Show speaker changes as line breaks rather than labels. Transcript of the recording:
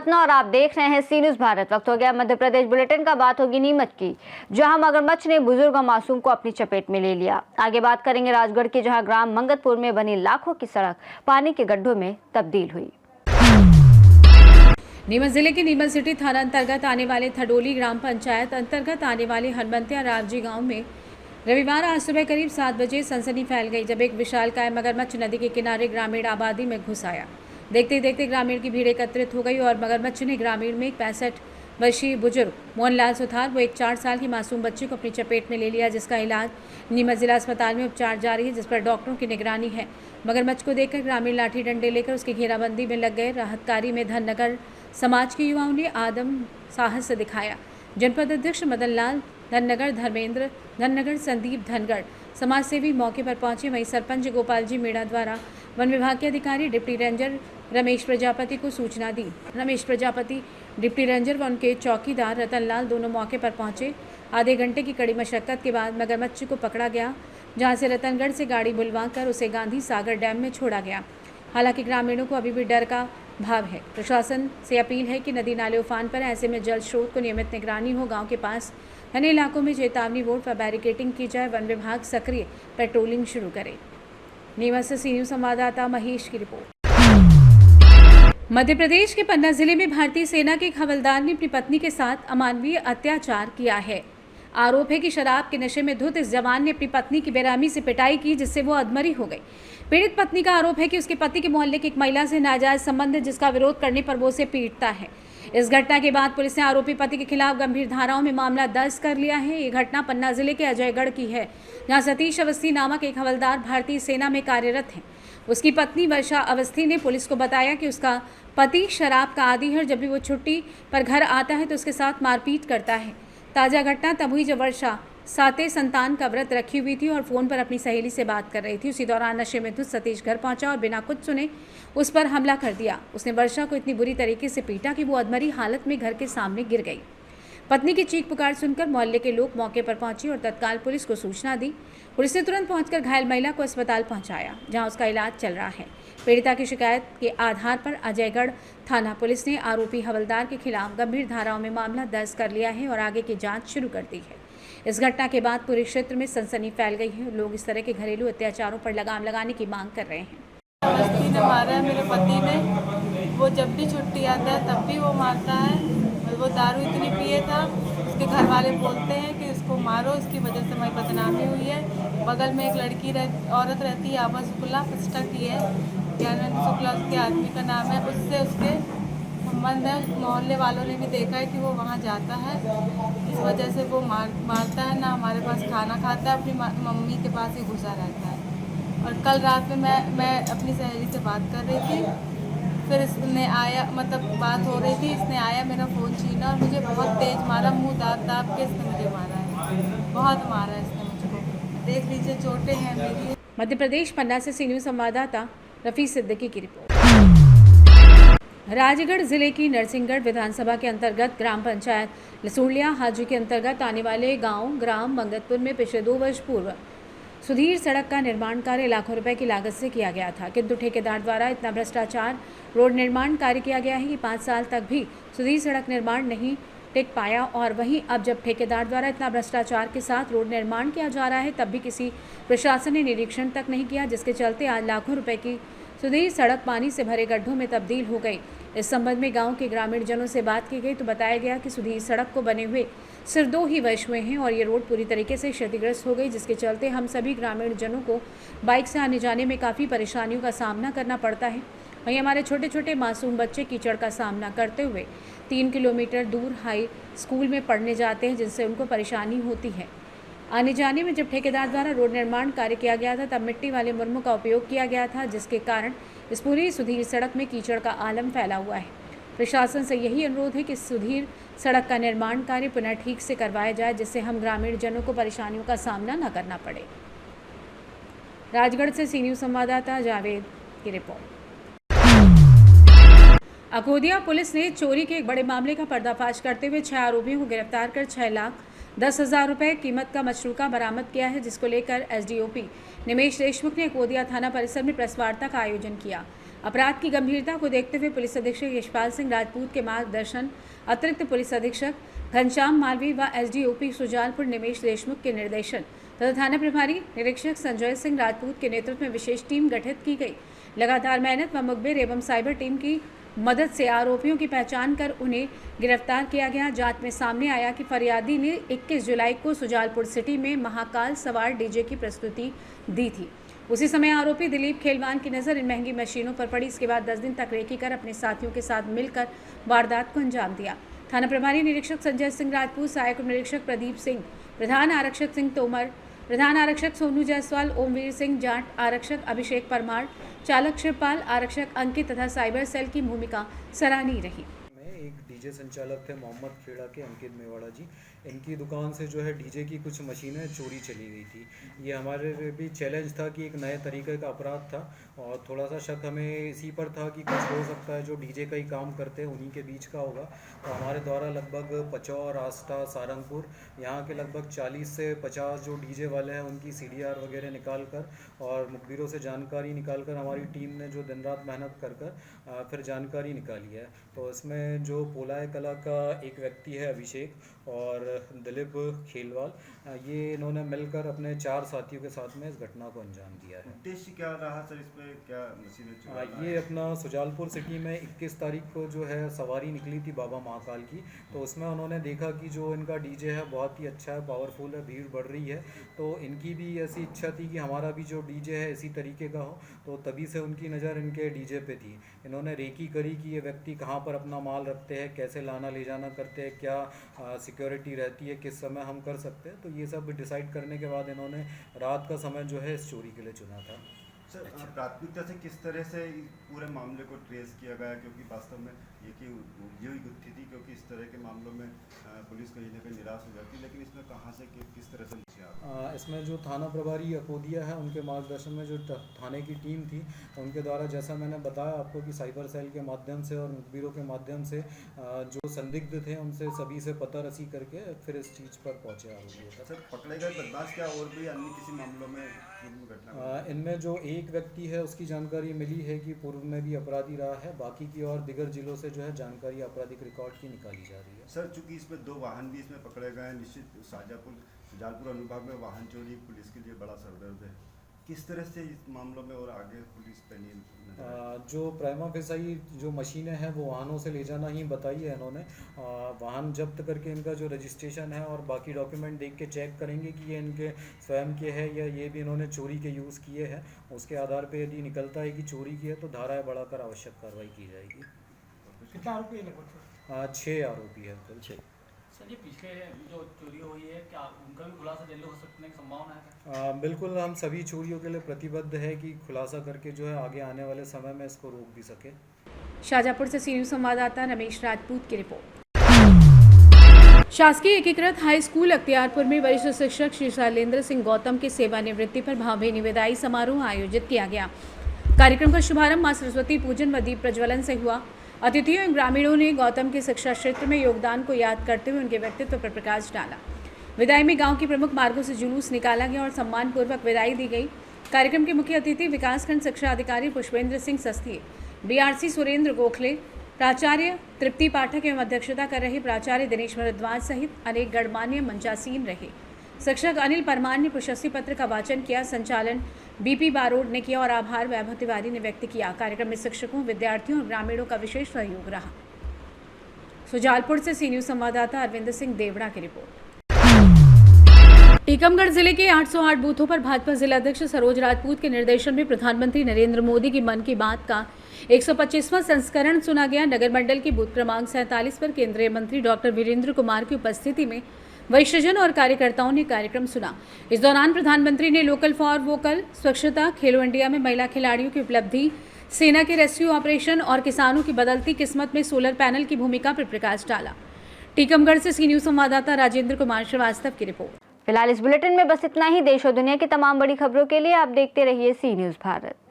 सपना और आप देख रहे हैं सी न्यूज़ भारत। वक्त हो गया मध्य प्रदेश बुलेटिन का। बात होगी नीमच की, जहां मगरमच्छ ने बुजुर्ग और मासूम को अपनी चपेट में ले लिया। आगे बात करेंगे राजगढ़ की, जहां ग्राम मंगतपुर में बनी लाखों की सड़क पानी के गड्ढों में तब्दील हुई।
नीमच जिले के नीमच सिटी थाना अंतर्गत आने वाले थडोली ग्राम पंचायत अंतर्गत आने वाले हनुमंतिया रावजी गांव में रविवार आज सुबह करीब 7 बजे सनसनी फैल गई, जब एक विशालकाय मगरमच्छ नदी के किनारे ग्रामीण आबादी में घुस आया। देखते देखते ग्रामीण की भीड़ एकत्रित हो गई और मगरमच्छ ने ग्रामीण में एक 65 वर्षीय बुजुर्ग मोहनलाल सुथार वो एक 4 साल की मासूम बच्ची को अपनी चपेट में ले लिया, जिसका इलाज नीमच जिला अस्पताल में उपचार जारी है, जिस पर डॉक्टरों की निगरानी है। मगरमच्छ को देखकर ग्रामीण लाठी डंडे लेकर उसकी घेराबंदी में लग गए। राहत कार्य में धननगर समाज के युवाओं ने आदम साहस दिखाया। जनपद अध्यक्ष मदन लाल धननगर, धर्मेंद्र धननगर, संदीप धनगढ़ समाजसेवी मौके पर पहुंचे। वहीं सरपंच गोपाल जी मीणा द्वारा वन विभाग के अधिकारी डिप्टी रेंजर रमेश प्रजापति को सूचना दी। रमेश प्रजापति, डिप्टी रेंजर व उनके चौकीदार रतनलाल दोनों मौके पर पहुंचे। आधे घंटे की कड़ी मशक्कत के बाद मगरमच्छ को पकड़ा गया, जहां से रतनगढ़ से गाड़ी बुलवा कर उसे गांधी सागर डैम में छोड़ा गया। हालांकि ग्रामीणों को अभी भी डर का भाव है। प्रशासन से अपील है कि नदी नाले उफान पर, ऐसे में जल स्रोत को नियमित निगरानी हो। गांव के पास अन्य इलाकों में चेतावनी बोर्ड पर बैरिकेटिंग की जाए। वन विभाग सक्रिय पेट्रोलिंग शुरू करे। नीमच से सी न्यूज़ संवाददाता महेश की रिपोर्ट। मध्य प्रदेश के पन्ना जिले में भारतीय सेना के एक हवलदार ने अपनी पत्नी के साथ अमानवीय अत्याचार किया है। आरोप है कि शराब के नशे में धुत इस जवान ने अपनी पत्नी की बेरहमी से पिटाई की, जिससे वो अधमरी हो गई। पीड़ित पत्नी का आरोप है कि उसके पति के मोहल्ले की एक महिला से नाजायज संबंध है, जिसका विरोध करने पर वो उसे पीटता है। इस घटना के बाद पुलिस ने आरोपी पति के खिलाफ गंभीर धाराओं में मामला दर्ज कर लिया है। ये घटना पन्ना जिले के अजयगढ़ की है, जहां सतीश अवस्थी नामक एक हवलदार भारतीय सेना में कार्यरत है। उसकी पत्नी वर्षा अवस्थी ने पुलिस को बताया कि उसका पति शराब का आदी है और जब भी वो छुट्टी पर घर आता है तो उसके साथ मारपीट करता है। ताज़ा घटना तब हुई जब वर्षा साते संतान का व्रत रखी हुई थी और फ़ोन पर अपनी सहेली से बात कर रही थी। उसी दौरान नशे में धुत सतीश घर पहुंचा और बिना कुछ सुने उस पर हमला कर दिया। उसने वर्षा को इतनी बुरी तरीके से पीटा कि वो अधमरी हालत में घर के सामने गिर गई। पत्नी की चीख पुकार सुनकर मोहल्ले के लोग मौके पर पहुंचे और तत्काल पुलिस को सूचना दी। पुलिस ने तुरंत पहुंचकर घायल महिला को अस्पताल पहुंचाया, जहां उसका इलाज चल रहा है। पीड़िता की शिकायत के आधार पर अजयगढ़ थाना पुलिस ने आरोपी हवलदार के खिलाफ गंभीर धाराओं में मामला दर्ज कर लिया है और आगे की जांच शुरू कर दी है। इस घटना के बाद पूरे क्षेत्र में सनसनी फैल गई है और लोग इस तरह के घरेलू अत्याचारों पर लगाम लगाने की मांग कर रहे हैं।
अवस्थी ने मारा है मेरे पति ने। वो जब भी छुट्टी आता है तब भी वो मारता है। वो दारू इतनी पिए था, उसके घर वाले बोलते हैं कि इसको मारो, इसकी वजह से हमारी बदनामी हुई है। बगल में एक लड़की औरत रहती है, आभा शुक्ला प्रतिष्ठा की है, ज्ञानंद शुक्ला उसके आदमी का नाम है। उससे उसके संबंध है। मोहल्ले वालों ने भी देखा है कि वो वहाँ जाता है, इस वजह से वो मारता है। ना हमारे पास खाना खाता है, अपनी मम्मी के पास ही घुसा रहता है। और कल रात में मैं अपनी सहेली से बात कर रही थी, फिर इसने आया, मतलब बात हो रही थी, इसने आया मेरा फ़ोन छीना और मुझे बहुत तेज़ मारा, मुंह दाब के इसने मुझे मारा है। बहुत मारा है इसने मुझको, देख लीजिए चोटें हैं मेरी।
मध्य प्रदेश पन्ना से सी न्यूज़ संवाददाता रफ़ी सिद्दीकी की रिपोर्ट। राजगढ़ जिले की नरसिंहगढ़ विधानसभा के अंतर्गत ग्राम पंचायत लसूड़िया हाजी के अंतर्गत आने वाले गांव ग्राम मंगतपुर में पिछले 2 वर्ष पूर्व सुधीर सड़क का निर्माण कार्य लाखों रुपए की लागत से किया गया था, किंतु ठेकेदार द्वारा इतना भ्रष्टाचार रोड निर्माण कार्य किया गया है कि 5 साल तक भी सुधीर सड़क निर्माण नहीं टिक पाया। और वहीं अब जब ठेकेदार द्वारा इतना भ्रष्टाचार के साथ रोड निर्माण किया जा रहा है, तब भी किसी प्रशासन ने निरीक्षण तक नहीं किया, जिसके चलते आज लाखों रुपए की सुधीर सड़क पानी से भरे गड्ढों में तब्दील हो गई। इस संबंध में गांव के ग्रामीण जनों से बात की गई तो बताया गया कि सुधीर सड़क को बने हुए सिर्फ 2 ही वर्ष हुए हैं और ये रोड पूरी तरीके से क्षतिग्रस्त हो गई, जिसके चलते हम सभी ग्रामीण जनों को बाइक से आने जाने में काफ़ी परेशानियों का सामना करना पड़ता है। वहीं हमारे छोटे छोटे मासूम बच्चे कीचड़ का सामना करते हुए 3 किलोमीटर दूर हाई स्कूल में पढ़ने जाते हैं, जिनसे उनको परेशानी होती है आने जाने में। जब ठेकेदार द्वारा रोड निर्माण कार्य किया गया था, तब मिट्टी वाले मुरमों का उपयोग किया गया था, जिसके कारण इस पूरी सुधीर सड़क में कीचड़ का आलम फैला हुआ है। प्रशासन से यही अनुरोध है कि सुधीर सड़क का निर्माण कार्य पुनः ठीक से करवाया जाए, जिससे हम ग्रामीण जनों को परेशानियों का सामना न करना पड़े। राजगढ़ से सी न्यूज़ संवाददाता जावेद की रिपोर्ट। अकोदिया पुलिस ने चोरी के एक बड़े मामले का पर्दाफाश करते हुए 6 आरोपियों को गिरफ्तार कर 6 लाख 10,000 रुपये कीमत का मशरूका बरामद किया है, जिसको लेकर एसडीओपी निमेश देशमुख ने कोदिया थाना परिसर में प्रेस वार्ता का आयोजन किया। अपराध की गंभीरता को देखते हुए पुलिस अधीक्षक यशपाल सिंह राजपूत के मार्गदर्शन, अतिरिक्त पुलिस अधीक्षक घनश्याम मालवी व एसडीओपी सुजालपुर निमेश देशमुख के निर्देशन तथा थाना प्रभारी निरीक्षक संजय सिंह राजपूत के नेतृत्व में विशेष टीम गठित की गई। लगातार मेहनत व मुखबिर एवं साइबर टीम की मदद से आरोपियों की पहचान कर उन्हें गिरफ्तार किया गया। जांच में सामने आया कि फरियादी ने 21 जुलाई को सुजालपुर सिटी में महाकाल सवार डीजे की प्रस्तुति दी थी। उसी समय आरोपी दिलीप खेलवान की नज़र इन महंगी मशीनों पर पड़ी। इसके बाद 10 दिन तक रेकी कर अपने साथियों के साथ मिलकर वारदात को अंजाम दिया। थाना प्रभारी निरीक्षक संजय सिंह राजपूत, सहायक निरीक्षक प्रदीप सिंह, प्रधान आरक्षक सिंह तोमर, प्रधान आरक्षक सोनू जायसवाल, ओमवीर सिंह जाट, आरक्षक अभिषेक परमार, चालक शिवपाल, आरक्षक अंकित तथा साइबर सेल की भूमिका सराहनीय रही।
एक डीजे संचालक थे मोहम्मद खेड़ा के अंकित मेवाड़ा जी, इनकी दुकान से जो है डीजे की कुछ मशीनें चोरी चली गई थी। ये हमारे लिए भी चैलेंज था कि एक नए तरीके का अपराध था और थोड़ा सा शक हमें इसी पर था कि कुछ हो सकता है जो डीजे का ही काम करते हैं उन्हीं के बीच का होगा। तो हमारे द्वारा लगभग पचौर, आस्था, सारंगपुर यहाँ के लगभग 40 से 50 जो डीजे वाले हैं उनकी CDR वगैरह निकाल कर और मुखबिरों से जानकारी निकाल कर हमारी टीम ने जो दिन रात मेहनत कर फिर जानकारी निकाली है। तो इसमें जो पोलाय कला का एक व्यक्ति है अभिषेक और दिलीप खेलवाल, ये इन्होंने मिलकर अपने 4 साथियों के साथ में इस घटना को अंजाम दिया है।
उद्देश्य क्या रहा सर, इस पे क्या मशीनें चुराना
ये अपना सुजालपुर सिटी में 21 तारीख को जो है सवारी निकली थी बाबा महाकाल की, तो उसमें उन्होंने देखा कि जो इनका डीजे है बहुत ही अच्छा है, पावरफुल है, भीड़ बढ़ रही है। तो इनकी भी ऐसी इच्छा थी कि हमारा भी जो डीजे है इसी तरीके का हो, तो तभी से उनकी नज़र इनके डीजे पे थी। इन्होंने रेकी करी कि ये व्यक्ति कहाँ पर अपना माल रखते हैं, कैसे लाना ले जाना करते हैं, क्या सिक्योरिटी रहती है, किस समय हम कर सकते हैं। तो ये सब डिसाइड करने के बाद इन्होंने रात का समय जो है इस चोरी के लिए चुना था।
सर, प्राथमिकता से किस तरह से इस पूरे मामले को ट्रेस किया गया, क्योंकि वास्तव में ये की उलझी हुई गुत्थी थी, क्योंकि इस तरह के मामलों में पुलिस कहीं ना कहीं निराश हो जाती है, लेकिन इसमें कहाँ से किस तरह से
इसमें जो थाना प्रभारी अकोदिया है उनके मार्गदर्शन में जो थाने की टीम थी उनके द्वारा, जैसा मैंने बताया आपको कि साइबर सेल के माध्यम से और मुखबिरों के माध्यम से जो संदिग्ध थे उनसे सभी से पता रसी करके फिर इस चीज़ पर पहुँचे आरोपियों।
सर, पकड़े गए बदमाश क्या और भी अन्य किसी मामलों में घटना?
इनमें जो एक व्यक्ति है उसकी जानकारी मिली है कि पूर्व में भी अपराधी रहा है, बाकी की और दिगर जिलों से जो है जानकारी आपराधिक रिकॉर्ड की निकाली जा रही है।
सर, चूंकि इसमें 2 वाहन भी इसमें पकड़े गए हैं, निश्चित शाजापुर सुजालपुर अनुभाग में वाहन चोरी पुलिस के लिए बड़ा सरदर्द है। किस तरह से इस मामलों में और आगे पुलिस पैनी
जो प्राइमा फेसाई जो मशीनें हैं वो वाहनों से ले जाना ही बताई है इन्होंने। वाहन जब्त करके इनका जो रजिस्ट्रेशन है और बाकी डॉक्यूमेंट देख के चेक करेंगे कि ये इनके स्वयं के है या ये भी इन्होंने चोरी के यूज़ किए हैं। उसके आधार पे यदि निकलता है कि चोरी की है तो धाराएं बढ़ाकर आवश्यक कार्रवाई की जाएगी।
कितना आरोपी है लगभग?
6 आरोपी है कुल। 6।
सर, ये पिछले जो चोरी हुई है क्या उनका भी खुलासा जल्दी हो सकने की संभावना है?
बिल्कुल, हम सभी चोरियों के लिए प्रतिबद्ध है कि खुलासा करके जो है आगे आने वाले समय में इसको रोक भी सके।
शाजापुर से सी न्यूज़ संवाददाता रमेश राजपूत की रिपोर्ट। शासकीय एकीकृत हाई स्कूल अख्तियारपुर में वरिष्ठ शिक्षक श्री शैलेंद्र सिंह गौतम की सेवानिवृत्ति पर भावभीनी विदाई समारोह आयोजित किया गया। कार्यक्रम का शुभारंभ मां सरस्वती पूजन व दीप प्रज्वलन से हुआ। अतिथियों एवं ग्रामीणों ने गौतम के शिक्षा क्षेत्र में योगदान को याद करते हुए उनके व्यक्तित्व पर प्रकाश डाला। विदाई में गांव के प्रमुख मार्गों से जुलूस निकाला गया और सम्मानपूर्वक विदाई दी गई। कार्यक्रम के मुख्य अतिथि विकासखंड शिक्षा अधिकारी पुष्पेंद्र सिंह सस्ती, BRC सुरेंद्र गोखले, प्राचार्य तृप्ति पाठक एवं अध्यक्षता कर रहे प्राचार्य दिनेश भारद्वाज सहित अनेक गणमान्य मंचासीन रहे। शिक्षक अनिल परमार ने प्रशस्ति पत्र का वाचन किया। संचालन BP बारोड ने किया और आभार वैभव तिवारी ने व्यक्त किया। कार्यक्रम में शिक्षकों, विद्यार्थियों और ग्रामीणों का विशेष सहयोग रहा। सुजालपुर से सी न्यूज़ संवाददाता अरविंद सिंह देवड़ा की रिपोर्ट। टीकमगढ़ जिले के 808 बूथों पर भाजपा जिलाध्यक्ष सरोज राजपूत के निर्देशन में प्रधानमंत्री नरेंद्र मोदी की मन की बात का 125वां संस्करण सुना गया। नगर मंडल के बूथ क्रमांक 47 पर केंद्रीय मंत्री डॉक्टर वीरेंद्र कुमार की उपस्थिति में वरिष्ठजन और कार्यकर्ताओं ने कार्यक्रम सुना। इस दौरान प्रधानमंत्री ने लोकल फॉर वोकल, स्वच्छता, खेलो इंडिया में महिला खिलाड़ियों की उपलब्धि, सेना के रेस्क्यू ऑपरेशन और किसानों की बदलती किस्मत में सोलर पैनल की भूमिका पर प्रकाश डाला। टीकमगढ़ से सी न्यूज़ संवाददाता राजेंद्र कुमार श्रीवास्तव की रिपोर्ट।
फिलहाल इस बुलेटिन में बस इतना ही। देश और दुनिया की तमाम बड़ी खबरों के लिए आप देखते रहिए सी न्यूज़ भारत।